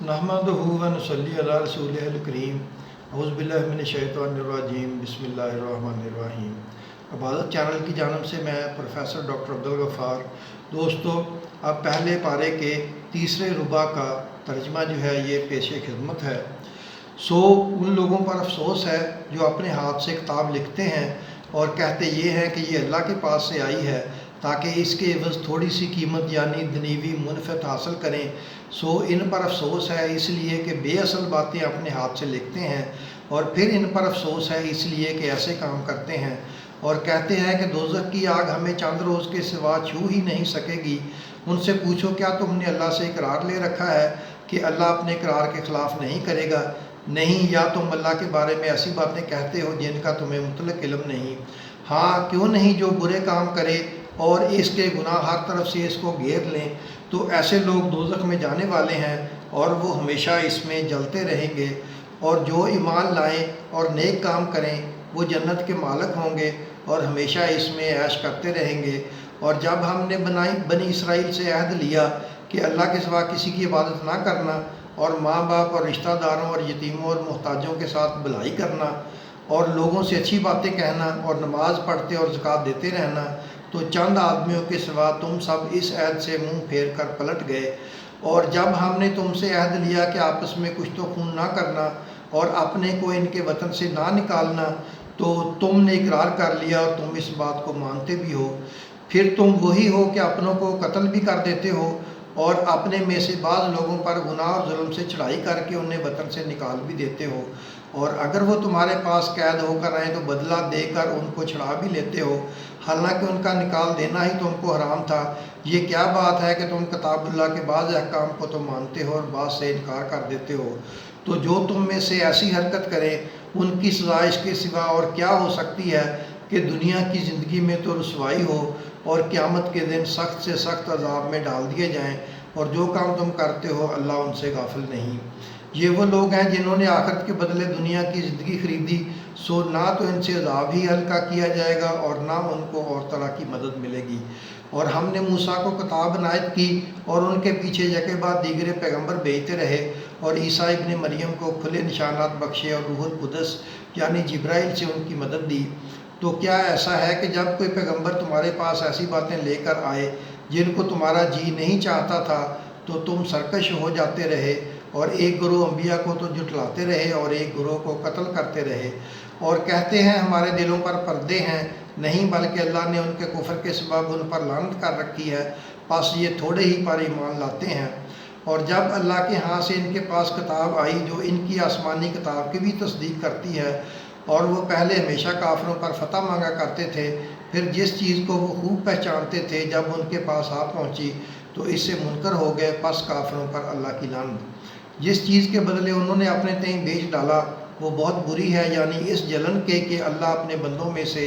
नहमदुहु व नसल्ली अला रसूलिहिल करीम। औज़ु बिल्लाहि मिनश शैतानिर रजीम। बिस्मिल्लाहिर रहमानिर रहीम। इबादत चैनल की जानब से मैं प्रोफेसर डॉक्टर अब्दुल गफ़ार। दोस्तों, अब पहले पारे के तीसरे रुबा का तर्जमा जो है ये पेश खिदमत है। उन लोगों पर अफसोस है जो अपने हाथ से किताब लिखते हैं और कहते ये हैं कि ये अल्लाह के पास से आई है ताकि इसके एवज़ थोड़ी सी कीमत यानी दुनियावी मुनफ़त हासिल करें। इन पर अफसोस है इसलिए कि बेअसल बातें अपने हाथ से लिखते हैं, और फिर इन पर अफसोस है इसलिए कि ऐसे काम करते हैं और कहते हैं कि दोज़ख की आग हमें चंद रोज़ के सिवा छू ही नहीं सकेगी। उनसे पूछो क्या तुमने अल्लाह से इकरार ले रखा है कि अल्लाह अपने इकरार के ख़िलाफ़ नहीं करेगा? नहीं, या तुम अल्लाह के बारे में ऐसी बातें कहते हो जिनका तुम्हें मुतलक इल्म नहीं। हाँ, क्यों नहीं जो बुरे काम करे और इसके गुनाह हर तरफ से इसको घेर लें, तो ऐसे लोग दोज़ख में जाने वाले हैं और वो हमेशा इसमें जलते रहेंगे। और जो ईमान लाएं और नेक काम करें वो जन्नत के मालिक होंगे और हमेशा इसमें ऐश करते रहेंगे। और जब हमने बनी इसराइल से अहद लिया कि अल्लाह के सिवा किसी की इबादत ना करना और माँ बाप और रिश्तेदारों और यतीमों और मोहताजों के साथ भलाई करना और लोगों से अच्छी बातें कहना और नमाज़ पढ़ते और ज़कात देते रहना, तो चंद आदमियों के सिवा तुम सब इस अहद से मुंह फेर कर पलट गए। और जब हमने तुमसे अहद लिया कि आपस में कुछ तो खून ना करना और अपने को इनके वतन से ना निकालना, तो तुमने इकरार कर लिया और तुम इस बात को मानते भी हो। फिर तुम वही हो कि अपनों को कत्ल भी कर देते हो और अपने में से बाज़ लोगों पर गुनाह और जुल्म से चढ़ाई करके उन्हें वतन से निकाल भी देते हो। और अगर वो तुम्हारे पास कैद होकर आए तो बदला देकर उनको छुड़ा भी लेते हो, हालांकि उनका निकाल देना ही तुमको हराम था। ये क्या बात है कि तुम किताबुल्लाह के बाज़ अहकाम को तो मानते हो और बाज़ से इनकार कर देते हो। तो जो तुम में से ऐसी हरकत करें उनकी सज़ा इसके सिवा और क्या हो सकती है कि दुनिया की ज़िंदगी में तो रुसवाई हो और क़यामत के दिन सख्त से सख्त अज़ाब में डाल दिए जाएं। और जो काम तुम करते हो अल्लाह उनसे गाफिल नहीं। ये वो लोग हैं जिन्होंने आखिरत के बदले दुनिया की ज़िंदगी खरीदी, ना तो इनसे अज़ाब ही हल्का किया जाएगा और ना उनको और तरह की मदद मिलेगी। और हमने मूसा को किताब इनायत की और उनके पीछे यके बाद दीगरे पैगम्बर भेजते रहे और ईसा इब्ने मरियम को खुले निशानात बख्शे और रूहुल कुदस यानी जिब्राइल से उनकी मदद दी। तो क्या ऐसा है कि जब कोई पैगम्बर तुम्हारे पास ऐसी बातें लेकर आए जिनको तुम्हारा जी नहीं चाहता था, तो तुम सरकश हो जाते रहे और एक गुरोह अम्बिया को तो जुटलाते रहे और एक गुरोह को कत्ल करते रहे और कहते हैं हमारे दिलों पर पर्दे हैं? नहीं, बल्कि अल्लाह ने उनके कुफ्र के सबब उन पर लानत कर रखी है, बस ये थोड़े ही पर ईमान लाते हैं। और जब अल्लाह के यहाँ से इनके पास किताब आई जो इनकी आसमानी किताब की भी तस्दीक करती है, और वो पहले हमेशा काफिरों पर फतह मांगा करते थे, फिर जिस चीज़ को वो खूब पहचानते थे जब उनके पास आ पहुँची तो इससे मुनकर हो गए, बस काफिरों पर अल्लाह की लानत। जिस चीज़ के बदले उन्होंने अपने तय बेच डाला वो बहुत बुरी है, यानी इस जलन के कि अल्लाह अपने बंदों में से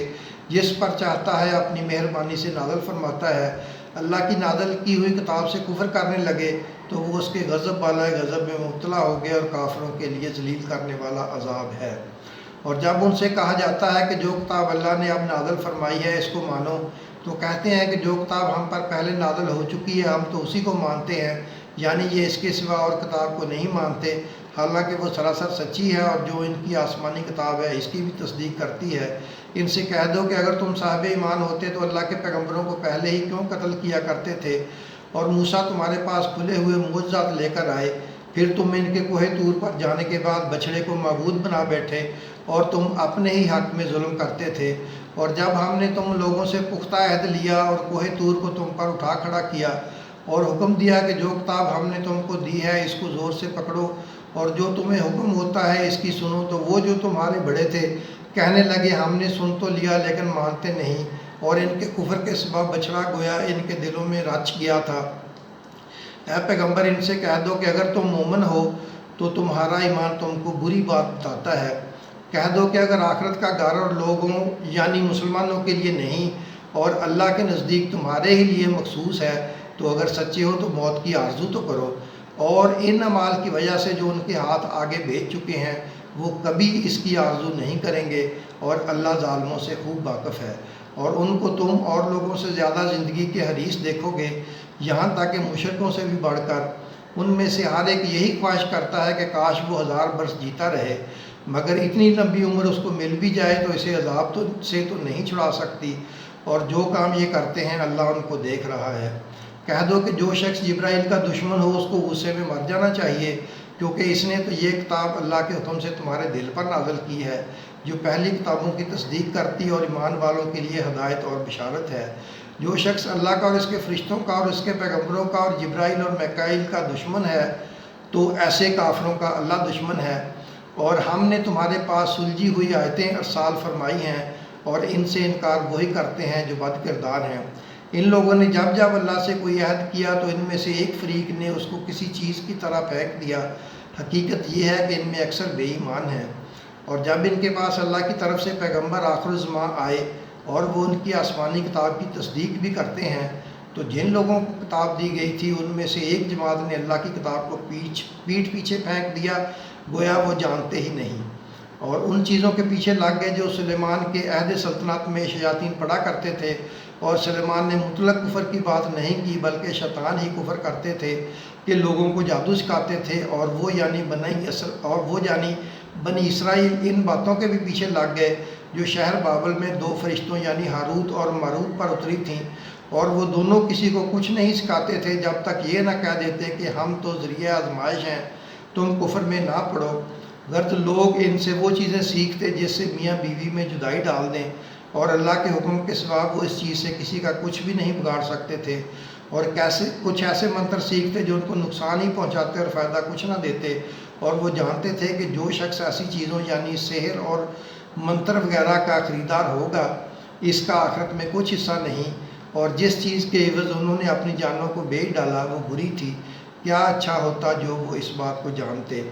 जिस पर चाहता है अपनी मेहरबानी से नादल फरमाता है। अल्लाह की नादल की हुई किताब से कुफ्र करने लगे तो वो उसके गज़ब वाला गज़ब में मुब्तला हो गए और काफिरों के लिए जलील करने वाला अजाब है। और जब उनसे कहा जाता है कि जो किताब अल्लाह ने अब नादल फरमाई है इसको मानो, तो कहते हैं कि जो किताब हम पर पहले नादल हो चुकी है हम तो उसी को मानते हैं, यानी ये इसके सिवा और किताब को नहीं मानते, हालांकि वो सरासर सच्ची है और जो इनकी आसमानी किताब है इसकी भी तस्दीक करती है। इनसे कह दो कि अगर तुम साहिब ईमान होते तो अल्लाह के पैगम्बरों को पहले ही क्यों कत्ल किया करते थे? और मूसा तुम्हारे पास खुले हुए मुअज्जज़ात लेकर आए, फिर तुम इनके कोहे तूर पर जाने के बाद बछड़े को मबूद बना बैठे और तुम अपने ही हक़ में जुल्म करते थे। और जब हमने तुम लोगों से पुख्ता अहद लिया और कोहे तूर को तुम पर उठा खड़ा किया और हुक्म दिया कि जो किताब हमने तुमको दी है इसको ज़ोर से पकड़ो और जो तुम्हें हुक्म होता है इसकी सुनो, तो वो जो तुम्हारे बड़े थे कहने लगे हमने सुन तो लिया लेकिन मानते नहीं, और इनके कुफ्र के सबब बछड़ा गोया इनके दिलों में रच गया था। ऐ पैगम्बर, इनसे कह दो कि अगर तुम मोमिन हो तो तुम्हारा ईमान तुमको बुरी बात बताता है। कह दो कि अगर आखिरत का घर और लोगों यानी मुसलमानों के लिए नहीं और अल्लाह के नज़दीक तुम्हारे ही लिए मखसूस है, तो अगर सच्चे हो तो मौत की आरजू तो करो। और इन अमाल की वजह से जो उनके हाथ आगे भेज चुके हैं वो कभी इसकी आरजू नहीं करेंगे और अल्लाह ज़ालिमों से खूब वाकिफ़ है। और उनको तुम और लोगों से ज़्यादा ज़िंदगी के हरीस देखोगे, यहाँ तक कि मुशरिकों से भी बढ़कर ان میں سے ہر ایک یہی خواہش کرتا ہے کہ کاش وہ 1000 برس جیتا رہے، مگر اتنی لمبی عمر اس کو مل بھی جائے تو اسے عذاب سے تو نہیں چھڑا سکتی، اور جو کام یہ کرتے ہیں اللہ ان کو دیکھ رہا ہے۔ کہہ دو کہ جو شخص جبرائیل کا دشمن ہو اس کو غصے میں مر جانا چاہیے، کیونکہ اس نے تو یہ کتاب اللہ کے حکم سے تمہارے دل پر نازل کی ہے، جو پہلی کتابوں کی تصدیق کرتی اور ایمان والوں کے لیے ہدایت اور بشارت ہے۔ جو شخص اللہ کا اور اس کے فرشتوں کا اور اس کے پیغمبروں کا اور جبرائیل اور میکائیل کا دشمن ہے تو ایسے کافروں کا اللہ دشمن ہے۔ اور ہم نے تمہارے پاس سلجھی ہوئی آیتیں ارسال فرمائی ہیں، اور ان سے انکار وہی کرتے ہیں جو بد کردار ہیں۔ ان لوگوں نے جب جب اللہ سے کوئی عہد کیا تو ان میں سے ایک فریق نے اس کو کسی چیز کی طرح پھینک دیا۔ حقیقت یہ ہے کہ ان میں اکثر بے ایمان ہیں۔ اور جب ان کے پاس اللہ کی طرف سے پیغمبر آخر الزمان آئے اور وہ ان کی آسمانی کتاب کی تصدیق بھی کرتے ہیں، تو جن لوگوں کو کتاب دی گئی تھی ان میں سے ایک جماعت نے اللہ کی کتاب کو پیٹھ پیچھے پھینک دیا، گویا وہ جانتے ہی نہیں، اور ان چیزوں کے پیچھے لگ گئے جو سلیمان کے عہد سلطنت میں شیاطین پڑھا کرتے تھے۔ اور سلیمان نے مطلق کفر کی بات نہیں کی، بلکہ شیطان ہی کفر کرتے تھے کہ لوگوں کو جادو سکھاتے تھے، اور وہ یعنی بنی اسرائیل ان باتوں کے بھی پیچھے لگ گئے جو شہر بابل میں 2 فرشتوں یعنی ہاروت اور ماروت پر اتری تھیں، اور وہ دونوں کسی کو کچھ نہیں سکھاتے تھے جب تک یہ نہ کہہ دیتے کہ ہم تو ذریعہ آزمائش ہیں، تم کفر میں نہ پڑو۔ غرض لوگ ان سے وہ چیزیں سیکھتے جس سے میاں بیوی میں جدائی ڈال دیں، اور اللہ کے حکم کے سوا وہ اس چیز سے کسی کا کچھ بھی نہیں بگاڑ سکتے تھے، اور کچھ ایسے منتر سیکھتے جو ان کو نقصان ہی پہنچاتے اور فائدہ کچھ نہ دیتے، اور وہ جانتے تھے کہ جو شخص ایسی چیزوں یعنی سحر اور منتر وغیرہ کا خریدار ہوگا اس کا آخرت میں کچھ حصہ نہیں، اور جس چیز کے عوض انہوں نے اپنی جانوں کو بیچ ڈالا وہ بری تھی۔ کیا اچھا ہوتا جو وہ اس بات کو جانتے،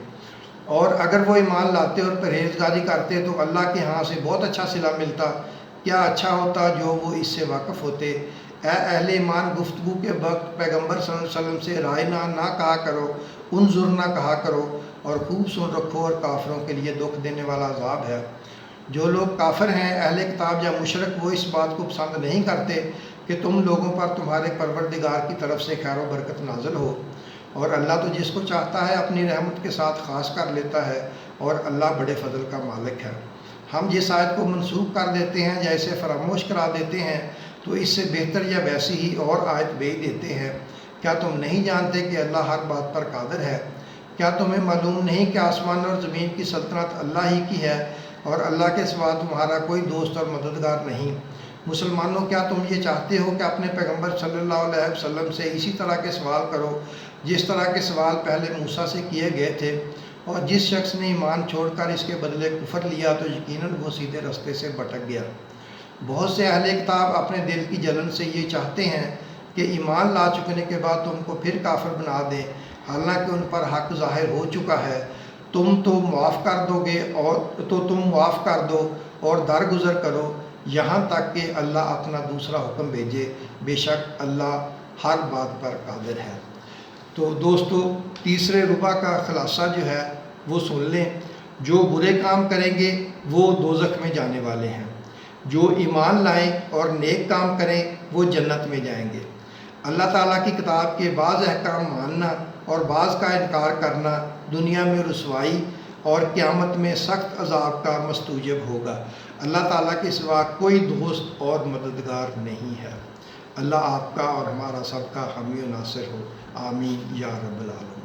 اور اگر وہ ایمان لاتے اور پرہیزگاری کرتے تو اللہ کے ہاں سے بہت اچھا صلہ ملتا۔ کیا اچھا ہوتا جو وہ اس سے واقف ہوتے۔ اے اہل ایمان، گفتگو کے وقت پیغمبر صلی اللہ علیہ وسلم سے رائے نہ کہا کرو، انظر نہ کہا کرو، اور خوب سن رکھو، اور کافروں کے لیے دکھ دینے والا عذاب ہے۔ جو لوگ کافر ہیں، اہل کتاب یا مشرک، وہ اس بات کو پسند نہیں کرتے کہ تم لوگوں پر تمہارے پروردگار کی طرف سے خیر و برکت نازل ہو، اور اللہ تو جس کو چاہتا ہے اپنی رحمت کے ساتھ خاص کر لیتا ہے، اور اللہ بڑے فضل کا مالک ہے۔ ہم جس آیت کو منسوخ کر دیتے ہیں یا اسے فراموش کرا دیتے ہیں تو اس سے بہتر یا ویسی ہی اور آیت بھیج دیتے ہیں۔ کیا تم نہیں جانتے کہ اللہ ہر بات پر قادر ہے؟ کیا تمہیں معلوم نہیں کہ آسمان اور زمین کی سلطنت اللہ ہی کی ہے، اور اللہ کے سوا تمہارا کوئی دوست اور مددگار نہیں؟ مسلمانوں، کیا تم یہ چاہتے ہو کہ اپنے پیغمبر صلی اللہ علیہ وسلم سے اسی طرح کے سوال کرو جس طرح کے سوال پہلے موسیٰ سے کیے گئے تھے؟ اور جس شخص نے ایمان چھوڑ کر اس کے بدلے کفر لیا تو یقیناً وہ سیدھے رستے سے بھٹک گیا۔ بہت سے اہل کتاب اپنے دل کی جلن سے یہ چاہتے ہیں کہ ایمان لا چکنے کے بعد تم کو پھر کافر بنا دیں، حالانکہ ان پر حق ظاہر ہو چکا ہے۔ تم معاف کر دو اور درگزر کرو یہاں تک کہ اللہ اپنا دوسرا حکم بھیجے، بے شک اللہ ہر بات پر قادر ہے۔ تو دوستو، تیسرے ربع کا خلاصہ جو ہے وہ سن لیں۔ جو برے کام کریں گے وہ دوزخ میں جانے والے ہیں، جو ایمان لائیں اور نیک کام کریں وہ جنت میں جائیں گے۔ اللہ تعالیٰ کی کتاب کے بعض احکام ماننا اور بعض کا انکار کرنا دنیا میں رسوائی اور قیامت میں سخت عذاب کا مستوجب ہوگا۔ اللہ تعالیٰ کے سوا کوئی دوست اور مددگار نہیں ہے۔ اللہ آپ کا اور ہمارا سب کا حامی و ناصر ہو، آمین یا رب العالمین۔